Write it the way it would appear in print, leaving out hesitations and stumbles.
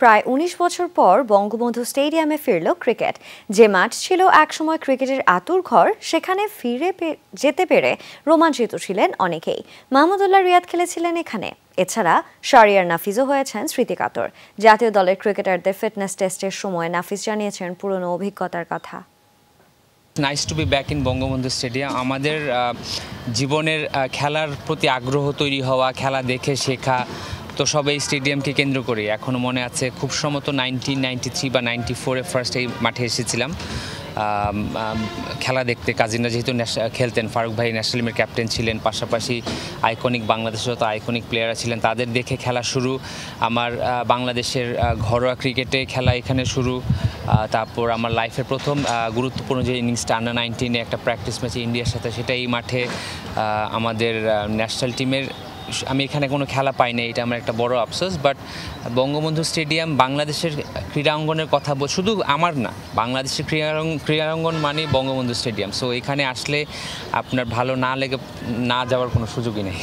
প্রায় ১৯ বছর পর বঙ্গবন্ধু স্টেডিয়ামে ফিরল ক্রিকেট। যে মাঠ ছিল একসময় ক্রিকেটের আঁতুড়ঘর, সেখানে ফিরে যেতে পেরে রোমাঞ্চিত ছিলেন অনেকেই। মাহমুদুল্লাহ রিয়াদ খেলেছিলেন এখানে। এছাড়া শাহরিয়ার নাফিজও হয়েছেন স্মৃতিকাতর। জাতীয় দলের ক্রিকেটারদের ফিটনেস টেস্টের সময় নাফিজ জানিয়েছেন পুরনো অভিজ্ঞতার কথা। Nice to be back in Bangabandhu stadium. আমাদের জীবনের খেলার প্রতি আগ্রহ তৈরি হওয়া, খেলা দেখে শেখা, তো সব এই স্টেডিয়ামকে কেন্দ্র করে। এখনও মনে আছে, খুব সম্ভবত 1993 বা 94-এ ফার্স্ট এই মাঠে এসেছিলাম খেলা দেখতে। কাজিনরা যেহেতু খেলতেন, ফারুক ভাই ন্যাশনাল টিমের ক্যাপ্টেন ছিলেন, পাশাপাশি আইকনিক বাংলাদেশের যত আইকনিক প্লেয়াররা ছিলেন তাদের দেখে খেলা শুরু। আমার বাংলাদেশের ঘরোয়া ক্রিকেটে খেলা এখানে শুরু। তারপর আমার লাইফের প্রথম গুরুত্বপূর্ণ যে ইনিংসটা আন্ডার-19-এ একটা প্র্যাকটিস ম্যাচে ইন্ডিয়ার সাথে, সেটা এই মাঠে। আমাদের ন্যাশনাল টিমের আমি এখানে কোনো খেলা পাইনি, এটা আমার একটা বড় আফসোস। বাট বঙ্গবন্ধু স্টেডিয়াম বাংলাদেশের ক্রীড়াঙ্গনের কথা শুধু আমার না, বাংলাদেশের ক্রীড়াঙ্গন মানে বঙ্গবন্ধু স্টেডিয়াম। সো এখানে আসলে আপনার ভালো না লেগে না যাওয়ার কোনো সুযোগই নেই।